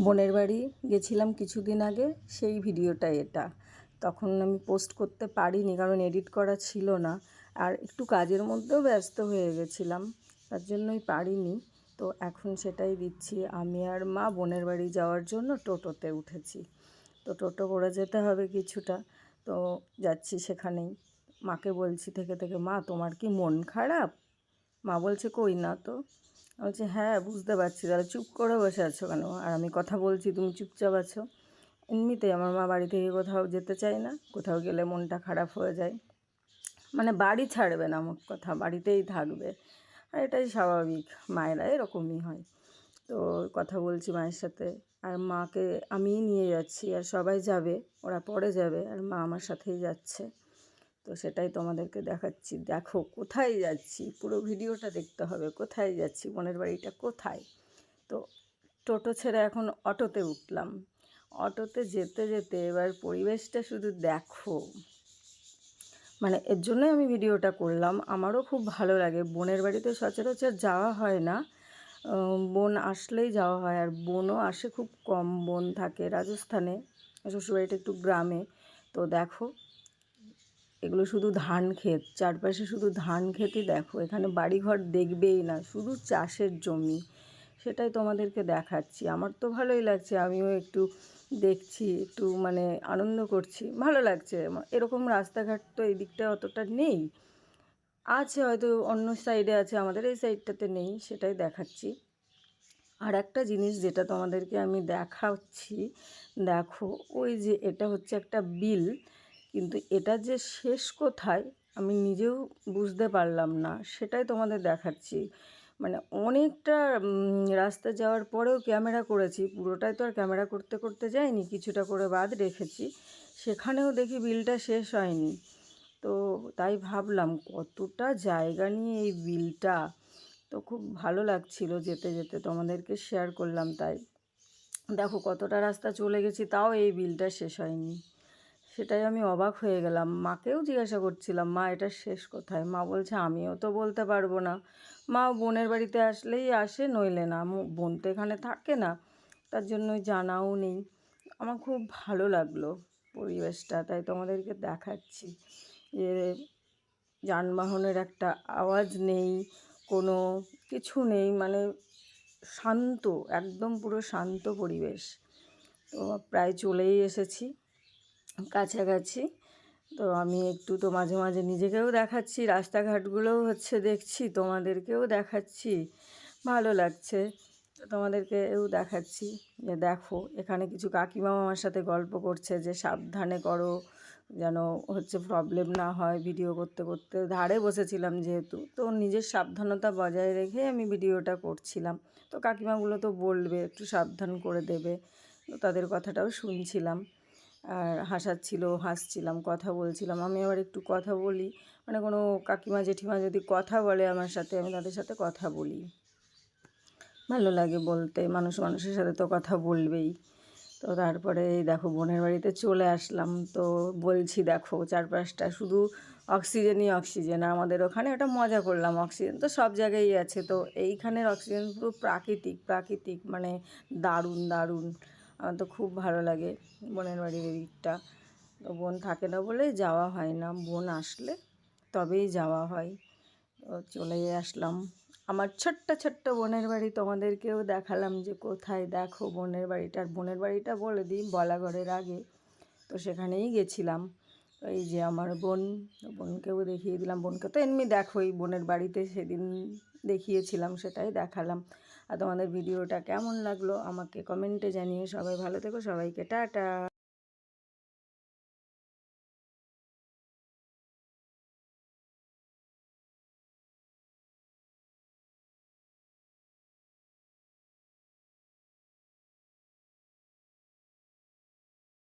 বোনের বাড়ি গেছিলাম কিছুদিন আগে, সেই ভিডিওটা এটা। তখন আমি পোস্ট করতে পারিনি কারণ এডিট করা ছিল না, আর একটু কাজের মধ্যেও ব্যস্ত হয়ে গেছিলাম, তার জন্যই পারিনি। তো এখন সেটাই দিচ্ছি। আমি আর মা বোনের বাড়ি যাওয়ার জন্য টোটোতে উঠেছি। তো টোটো করে যেতে হবে কিছুটা, তো যাচ্ছি সেখানেই। মাকে বলছি থেকে থেকে, মা তোমার কি মন খারাপ? মা বলছে কই না তো। বলছে হ্যাঁ বুঝতে পারছি, তাহলে চুপ করে বসে আছো কেন? আর আমি কথা বলছি তুমি চুপচাপ আছো। এমনিতেই আমার মা বাড়ি থেকে কোথাও যেতে চায় না, কোথাও গেলে মনটা খারাপ হয়ে যায়, মানে বাড়ি ছাড়বে না, মোট কথা বাড়িতেই থাকবে। আর এটাই স্বাভাবিক, মায়েরা এরকমই হয়। তো কথা বলছি মায়ের সাথে, আর মাকে আমিই নিয়ে যাচ্ছি, আর সবাই যাবে, ওরা পরে যাবে, আর মা আমার সাথেই যাচ্ছে। তো সেটাই তোমাদেরকে দেখাচ্ছি। দেখো কোথায় যাচ্ছি, পুরো ভিডিওটা দেখতে হবে। কোথায় যাচ্ছি, বোনের বাড়িটা কোথায়। তো টোটো ছেড়ে এখন অটোতে উঠলাম। অটোতে যেতে যেতে এবার পরিবেশটা শুধু দেখো, মানে এর জন্যই আমি ভিডিওটা করলাম। আমারও খুব ভালো লাগে। বোনের বাড়িতে সচরাচর যাওয়া হয় না, বোন আসলেই যাওয়া হয়, আর বোনও আসে খুব কম। বোন থাকে রাজস্থানে, শ্বশুরবাড়িটা একটু গ্রামে। তো দেখো এগুলো শুধু ধান ক্ষেত, চারপাশে শুধু ধান ক্ষেতই। দেখো এখানে বাড়িঘর দেখবেই না, শুধু চাষের জমি। সেটাই তোমাদেরকে দেখাচ্ছি। আমার তো ভালোই লাগছে, আমিও একটু দেখছি, একটু মানে আনন্দ করছি, ভালো লাগছে। এরকম রাস্তাঘাট তো এই দিকটায় অতটা নেই, আছে হয়তো অন্য সাইডে আছে, আমাদের এই সাইডটাতে নেই, সেটাই দেখাচ্ছি। আর একটা জিনিস যেটা তোমাদেরকে আমি দেখাচ্ছি, দেখো ওই যে এটা হচ্ছে একটা বিল, কিন্তু এটা যে শেষ কোথায় আমি নিজেও বুঝতে পারলাম না, সেটাই তোমাদের দেখাচ্ছি। মানে অনেকটা রাস্তা যাওয়ার পরেও ক্যামেরা করেছি, পুরোটাই তো আর ক্যামেরা করতে করতে যাইনি, কিছুটা করে বাদ রেখেছি। সেখানেও দেখি বিলটা শেষ হয়নি। তো তাই ভাবলাম কতটা জায়গা নিয়ে এই বিলটা। তো খুব ভালো লাগছিল যেতে যেতে, তোমাদেরকে শেয়ার করলাম। তাই দেখো কতটা রাস্তা চলে গেছি, তাও এই বিলটা শেষ হয়নি। সেটাই আমি অবাক হয়ে গেলাম। মাকেও জিজ্ঞাসা করছিলাম, মা এটা শেষ কোথায়? মা বলছে আমিও তো বলতে পারবো না। মা বোনের বাড়িতে আসলেই আসে, নইলে না। বোন তো এখানে থাকে না, তার জন্যই জানাও নেই। আমার খুব ভালো লাগলো পরিবেশটা, তাই তোমাদেরকে দেখাচ্ছি। যে যানবাহনের একটা আওয়াজ নেই, কোনো কিছু নেই, মানে শান্ত, একদম পুরো শান্ত পরিবেশ। তো প্রায় চলেই এসেছি কাছাকাছি। তো আমি একটু তো মাঝে মাঝে নিজেকেও দেখাচ্ছি, রাস্তাঘাটগুলোও হচ্ছে দেখছি, তোমাদেরকেও দেখাচ্ছি, ভালো লাগছে। তো তোমাদেরকেও দেখাচ্ছি যে দেখো এখানে কিছু কাকিমাও আমার সাথে গল্প করছে যে সাবধানে করো, যেন হচ্ছে প্রবলেম না হয়। ভিডিও করতে করতে ধারে বসেছিলাম যেহেতু, তো নিজের সাবধানতা বজায় রেখে আমি ভিডিওটা করছিলাম। তো কাকিমাগুলো তো বলবে, একটু সাবধান করে দেবে, তো তাদের কথাটাও শুনছিলাম, আর হাসছিলাম, কথা বলছিলাম। আমি আবার একটু কথা বলি, মানে কোনো কাকিমা জেঠিমা যদি কথা বলে আমার সাথে, আমি তাদের সাথে কথা বলি, ভালো লাগে বলতে। মানুষ মানুষের সাথে তো কথা বলবেই। তো তারপরে এই দেখো বোনের বাড়িতে চলে আসলাম। তো বলছি দেখো চারপাশটা শুধু অক্সিজেনই অক্সিজেন। আমাদের ওখানে ওটা মজা করলাম, অক্সিজেন তো সব জায়গায়ই আছে, তো এইখানের অক্সিজেন পুরো প্রাকৃতিক প্রাকৃতিক, মানে দারুণ দারুণ। আমার তো খুব ভালো লাগে বোনের বাড়ির দিকটা। তো বোন থাকে না বলে যাওয়া হয় না, বোন আসলে তবেই যাওয়া হয়। তো চলেই আসলাম আমার ছোট্ট ছোট্ট বোনের বাড়ি। তোমাদেরকেও দেখালাম যে কোথায়, দেখো বোনের বাড়িটা। আর বোনের বাড়িটা বলে দিই, বলাগড়ের আগে। তো সেখানেই গেছিলাম। এই যে আমার বোন, বোনকেও দেখিয়ে দিলাম। বোনকে তো এমনি দেখোই, বোনের বাড়িতে সেদিন দেখিয়েছিলাম, সেটাই দেখালাম। আর তোমাদের ভিডিওটা কেমন লাগলো আমাকে কমেন্টে জানিয়ে। সবাই ভালো থেকো, সবাইকে টাটা।